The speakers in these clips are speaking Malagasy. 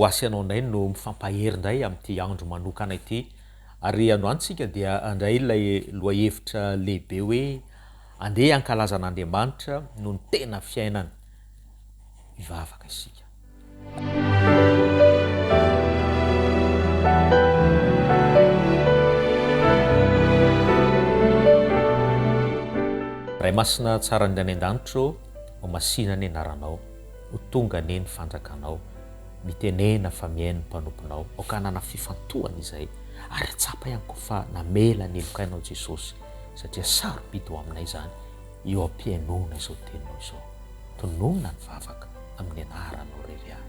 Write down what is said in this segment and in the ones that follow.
voasy anao ndray no mifampahery ndray amin'ity andro manokana ity ary androantsika dia andray ilay loahevitra lehibe hoe andeha ankalazan'Andriamanitra no ny tena fiainana. Mivavaka isika. Ray masina tsara ny any an-danitro, ho masina ny anaranao, ho tonga ny fandrakanao, mitenena fa miaino mpanomponao, aokanana fifantohana izay, ary atsapa ihany koa fa namela ny lokainao Jesosy, satria sarobidy ho aminay izany, eo am-piainona izao teninao izao. Tonona ny vavaka amin'ny anaranao irery avy.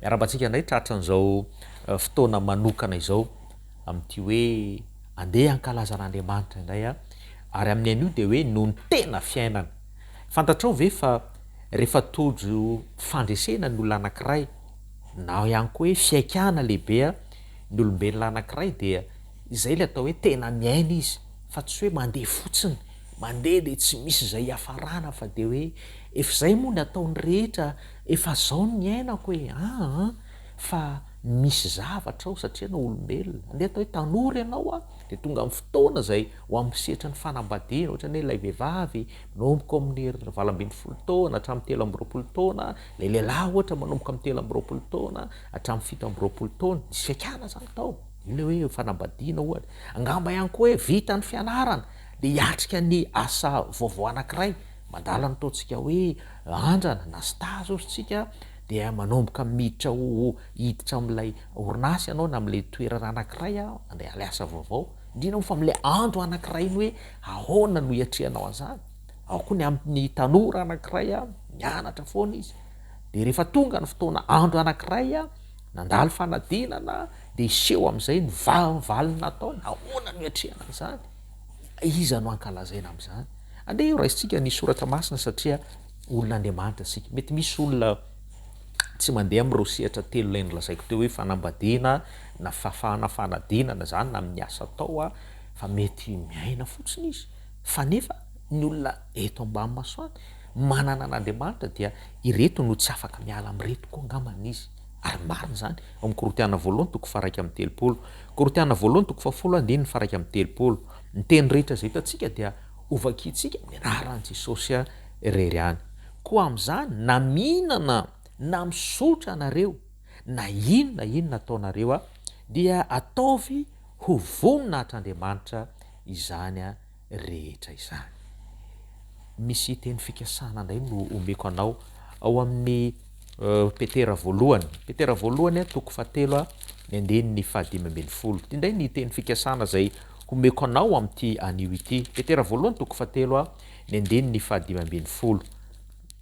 Miarabantsika indray tratran'izao fotoana manokana izao amin'ity hoe andeha ankalazan'Andriamanitra indray ary amin'ny an'io dia hoe no ny tena fiainana. Fantatrao ve fa rehefa tojo fandresena ny olona anankiray na ihany koa hoe fiaikana lehibe ny olombelona anankiray dia izay le atao hoe tena miaina izy, fa tsy hoe mandeha fotsiny, mandeha dia tsy misy izay hiafarana fa dia hoe efa izay moa ny ataony rehetra, efa zao ny miainako hoe fa misy zavatra ao satria na olombelona. Andeha atao hoe tanora ianao dia tonga amin'ny fotoana izay ho amin'ny sehatry ny fanambadiana, ohatrany hoe ilay vehivavy manomboka amin'ny 12 taona hatramin'ny 13 taona, ilay lehilahy ohatra manomboka amin'ny 13 taona hatramin'ny 17 taona, nisy fiaikana zany tao. Io hoe fanambadiana ohatra. Angamba ihany koa hoe vita ny fianarana dia hiatrika ny asa vaovao anankiray, mandala ny ataontsika hoe andrana na stage ohatritsika, dia manomboka miditra ho hiditra amin'ilay orinasy ianao na amin'ilay toerana anankiray andeha asa vaovao, indrindra moa fa amin'ilay andro anankiray ny hoe ahoana no hiatrehanao an'izany. Ao koa ny amin'ny tanora anankiray mianatra foana izy, dia rehefa tonga ny fotoana andro anankiray nandalo fanadinana dia iseho amin'izay ny valiny natao, ahoana no hiatrehana an'izany. Iza no ankalazaina amin'izany? Andeha io raisitsika ny soratra masina satria olon'Andriamanitra sika. Mety misy olona tsy mandeha amin'ireo sehatra telo ilay nolazaiko teo hoe fanambadiana na fafana fanadinana zany na amin'ny asa atao fa mety miaina fotsiny izy. Fa nefa ny olona eto ambany masoandro manana an'Andriamanitra dia ireto no tsy afaka miala amin'ireto koa angambany izy. Ary marina zany ao amin'ny Korinthiana 2:1-30, Korinthiana 2:1-30. Ny teny rehetra izay hitantsika dia ovakitsika amin'ny anaran'i Jesosy irery any. Koa amin'izany na mihinana na misotra anareo na inona ataonareo dia ataovy ho voninahitran'Andriamanitra izany rehetra izany. Misy teny fikasana indray no omeko anao ao amin'ny Petera voalohany 7:7 ny andeny 5:12. Ty indray ny teny fikasana izay omeko anao amin'ity anio ity. Petera voalohany 7:7 ny andeny 5:12.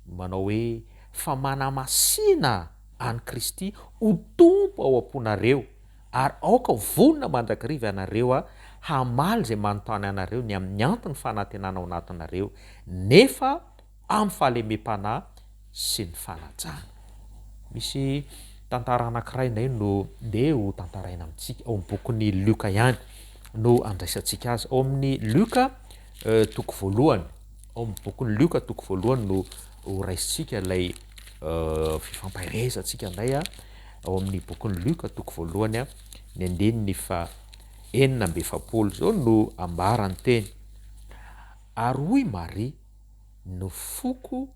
Manao hoe fa manamasina any Kristy ho tompo ao am-ponareo ary aoka vonona mandrakariva anareo hamaly izay manontany anareo ny amin'ny antony fanantenana ao anatinareo nefa amin'ny fahalemem-panahy sy ny fanajana. Misy tantara anankiray indray no ndeha ho tantaraina amintsika ao amin'ny bokin'ny Luka ihany no andraisantsika azy. Ao amin'ny Luka toko voalohany, ao amin'ny bokin'ny Luka toko voalohany no ho raisitsika ilay fifampairezantsika indray ao amin'ny bokin'ny Luka toko voalohany ny andeny 4:7 zao no ambarany teny. Ary hoy Maria no foko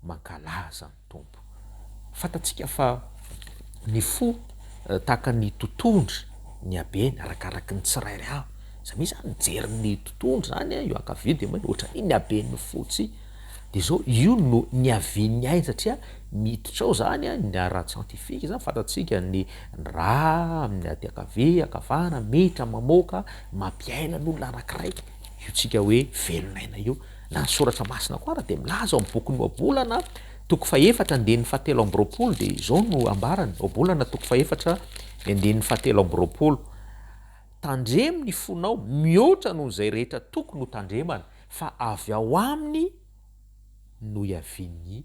mankalaza ny Tompo. Fantatsika fa ny fo tahaka ny totondry ny habeny arakaraky ny tsirairay avy. Zany zany mijery ny totondry zany io ankavia dia ohatran'ny ny haben'ny fo tsy. Dia zao io no ny havian'ny ainy satria miditra ao zany ny ara-siantifika zany fantatsika ny ra amin'ny aty ankavia ankavana miditra mamoaka mampiaina n'olona anankiray. Io tsika hoe velonaina io. Na ny soratra masina koa dia milaza ao amin'ny bokin'ny Oabolana toko 4:7 dia izao no ambarany. Oabolana toko 4:7 tandremo ny fonao mihoatra noho izay rehetra tokony ho tandremana fa avy ao aminy no hiavian'ny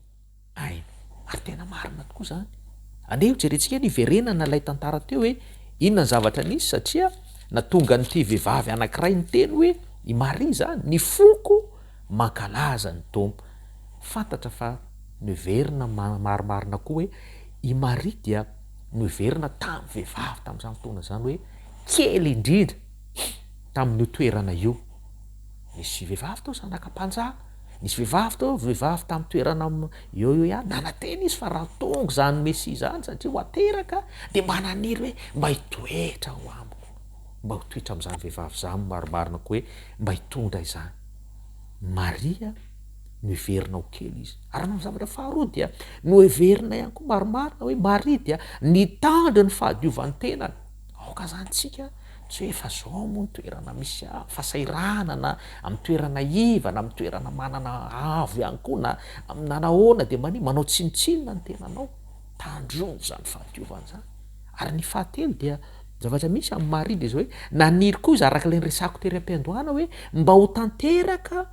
aina. Ary tena marina tokoa zany. Andeha ho jerentsika ny iverenana ilay tantara teo hoe inona ny zavatra nisy satria na tonga nyity vehivavy anankiray ny teny hoe i Maria zany ny foko mankalaza ny tompo. Fantatra fa noverina marimarina koa hoe i Maria dia noverina tamin'ny vehivavy tamin'izany fotoana zany hoe kely indrindra tamin'io toerana io. Nisy vehivavy tao zanakam-panjaka, nisy vehivavy tamin'ny toerana eo ihany nanantena izy fa raha tonga zany Mesia zany satria ho ateraka de mba naniry hoe mba hitoetra ho amiko, mba ho toetra amin'izany vehivavy zany marimarina koa hoe mba hitondra izany. Maria noheverina ho kely izy. Ary amin'ny zavatra faharoa dia noheverina ihany koa marimarina hoe Maria dia nitandro ny fahadiovan'ny tenany. Aoka zany tsika tsy hoe efa zao moa ny toerana misy fasairana na amin'ny toerana ivana, amin'ny toerana manana avo ihany koa na nahoana de manao tsinitsinina ny tenanao. Tandrono zany fahadiovana zany. Ary ny fahatelo dia zavatra misy amin'ny Maria de zao hoe naniry koa izy araka ilay resako tery am-piandohana hoe mba ho tanteraka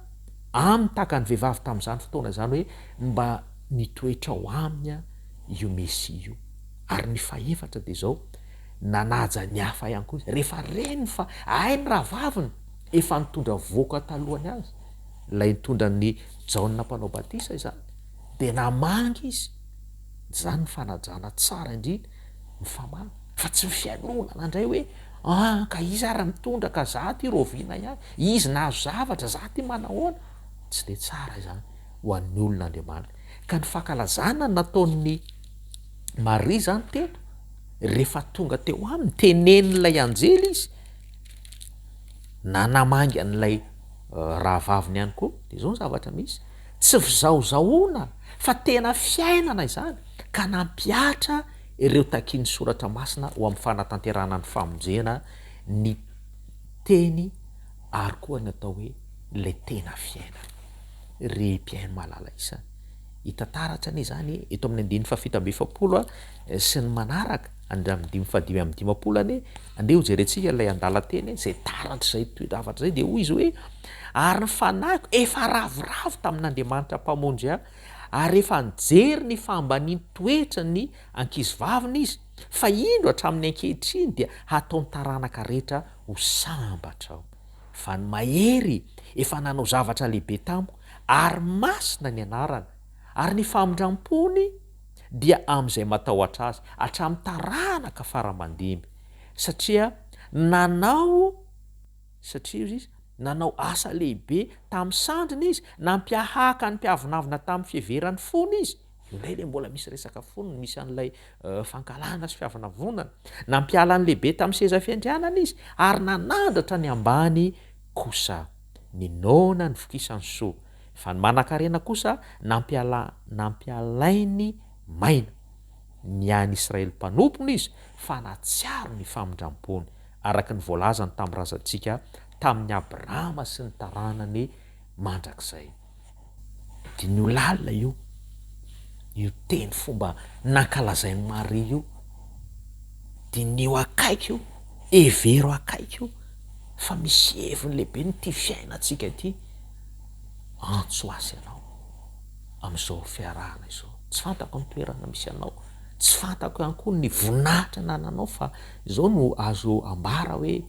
amin'ny tahaka ny vehivavy tamin'izany fotoana zany hoe mba nitoetra ho aminy io Mesia io. Ary ny fahaefatra de zao nanaja ny hafa ihany koa izy rehefa reny fa hainy raha vaviny efa nitondra voaka talohany azy, lay nitondra ny Jaona mpanao batisa izany de namangy izy. Zany ny fanajana tsara indrindra mifamana fa tsy fialonana indray hoe ka izy ara mitondra ka za ty roviana ihany, izy nahazo zavatra za ty manahoana. Tsy de tsara izany ho an'ny olon'Andriamanitra. Ka ny fankalazana nataon'ny Maria zany teto rehefa tonga teo aminy tenenin'ilay anjely izy namangy an'ilay raha vaviny ihany koa de zao ny zavatra misy tsy fizaozaona fa tena fiainana izany ka nampiatra ireo takiany soratra masina ho amin'ny fanatanterana ny famonjena ny teny ary koa ny atao hoe le tena fiainana. Rem-piaino malala isany hitantaratra anie zany eto amin'ny andiny fafito amby efapolo sy ny manaraka andramdimy fadimy amby dimapolo anie andeha ho jerentsika lay an-dalan-teny zay taratra zay toeravatra zay de hoy izy hoe ary ny fanahiko efa ravoravo tamin'Andriamanitra mpamonjy ary efa nijery ny fambaniny toetra ny ankizy vaviny izy fa indro hatramin'ny ankehitriny dia hataony taranaka rehetra ho sambatra ao. Fa ny mahery efa nanao zavatra lehibe tamiko ary masina ny anarana ary ny famindram-pony dia am'izay matahotra azy hatramin'ny taranaka faramandimby satria nanao asa lehibe tamin'ny sandrina izy nampiahaka ny mpiavinavina tamin'ny fiheverany fony izy. Ilay le mbola misy resaka foniny misy an'ilay fankalana sy fiavinavonana nampialany lehibe tamin'ny seza fiandrianana izy ary nanandratra ny ambany kosa ninona ny fokisany soa fa ny manan-karena kosa nampialainy maina ny any Israely mpanompony izy fa natsiaro ny famindram-pony araka ny voalazany tamin'ny razantsika tamin'ny Abrahama sy ny taranany mandrakizay. De ny olalina io teny fomba nankalazain'ny Maria io de nio akaiky io evero akaiky io fa misy heviny lehibe ny ty fiainantsika ity antso azy ianao am'izao fiarahana izao. Tsy fantako ny toerana misy anao, tsy fantako ihany koa ny voninahitra nananao fa zao no azo ambara hoe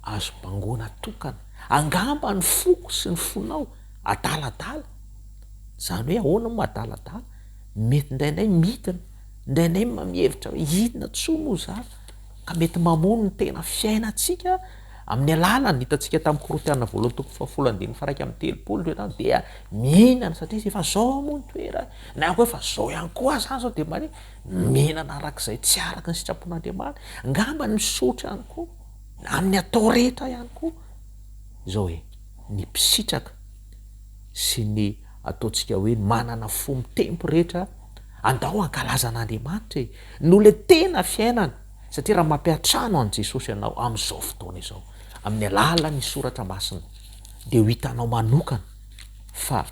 azo bangona tokana angamba ny foko sy ny fonao adaladala. Zany hoe ahoana moa adaladala? Mety indraindray mitina, indraindray mamihevitra hoe inona tsoa moa za ka mety mamono ny tena fiainantsika amin'ny alalany hitantsika tamin'ny Korintiana voalohany toko fahafolo andiny faraiky amby telopolo rehetra dia mihinana satria efa zao moa ny toerana na koa efa zao ihany koa zany zao de mari mihinana arak'izay tsy araka ny sitrapon'Andriamanitra ngamba ny misotra ihany koa amin'ny atao rehetra ihany koa zao hoe ny mpisitraka sy ny ataontsika hoe manana fo mitempo rehetra andao ankalazan'Andriamanitra no le tena fiainana satria raha mampiatrano an' Jesosy ianao am'izao fotoana izao amin'ny alalan'ny soratra masina de ho hitanao manokana fa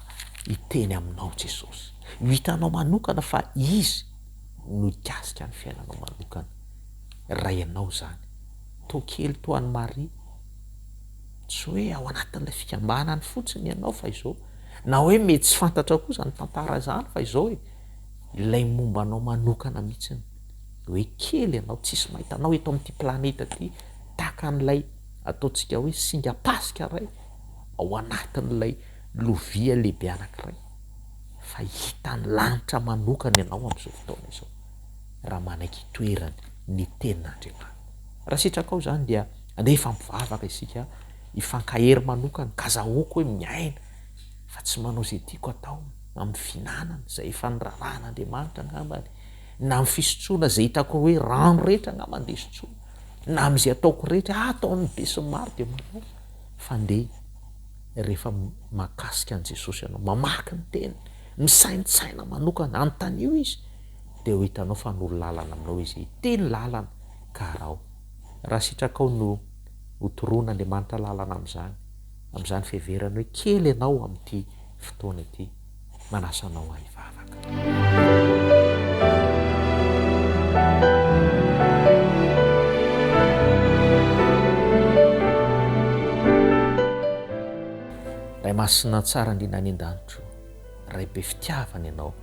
hiteny aminao Jesosy, ho hitanao manokana fa izy no ikasika ny fiainanao manokana raha ianao zany to kely toan'ny Maria tsy hoe ao anatin'ilay fikambanany fotsiny ianao fa izao na hoe mety tsy fantatra koa zany tantara zany fa izao hoe ilay mombanao manokana mihitsiny hoe kely ianao tsisy mahitanao eto amin'ity planeta ty taka n'ilay ataontsika hoe singapasika ray ao anatin'ilay lovia lehibe anankiray fa hitany lanitra manokany ianao am'izao fotoana izao raha manaiky toerany ny tenin'andriamanitra. Raha sitraka ao zany dia andeha ifampivavaka isika ifankahery manokany ka zahoako hoe miaina fa tsy manao zay tiako atao amin'ny finanana zay efa nirarahan'andriamanitra angambany na amin'ny fisotroana zay hitako hoe rano rehetra angamba andeha sotroana na am'izay ataoko rehetra ataon'ny be sy ny maro de manao fa ndeha rehefa mahakasika an' Jesosy ianao mamaky ny teny misaintsaina manokana anontanio izy de ho hitanao fa nolo lalana aminao izy iteny lalana karao raha sitrakao no hotoron'andriamanitra lalana am'izany fiheverany hoe kely ianao amin'ity fotoana ity manasanao ahivavaka. Ray masina tsara indrindra any an-danitro ray be fitiavana ianao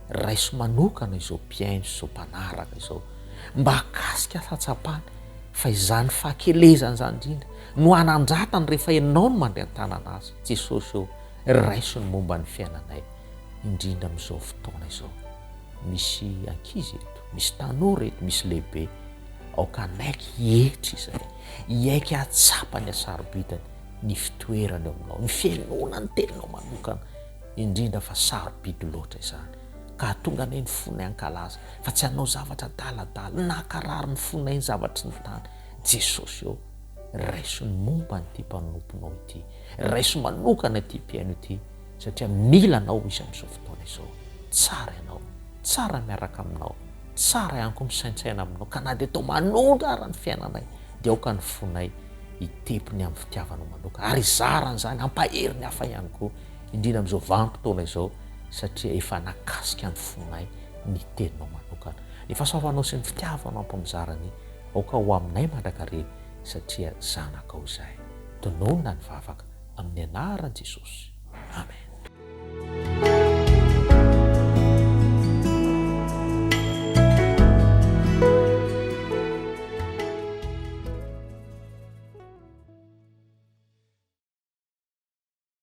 raiso manokana izao mpiaino izao mpanaraka izao mba hakasika fahatsapany fa izany fahakelezany zany indrindra no anandratany rehefa ianao no mandray an-tanana azy. Jesosy eo raiso ny momba ny fiainanay indrindra am'izao fotoana izao misy ankizy eto misy tanora eto misy lehibe aoka naiky hietry izay iaiky atsapany asarobidany ny fitoerany aminao ny fiainona ny teninao manokana indrindra fa sarobidy loatra izany ka tonga nay ny fonay ankalaza fa tsy hanao zavatra daladala nakarary ny fonay ny zavatry ny tany. Jesosy eo raiso ny momba nyity mpanomponao ity raiso manokana ty mpiaino ity satria mila anao izy am'izao fotoana izao tsara ianao tsara miaraka aminao tsara ihany koa misaintsaina aminao ka na de atao manondra ara ny fiainanay de aoka ny fonay hitepiny amin'ny fitiavanao manokana ary zarany zany ampahery ny hafa ihany koa indrindra am'izao vanim-potoana izao satria efa nakasika ny fonay ny teninao manokana ny fahasoavanao sy ny fitiavanao ampamizarany aoka ho aminay mandrakare satria zanakao zay tonona ny vavaka amin'ny anaran' Jesosy. Amen.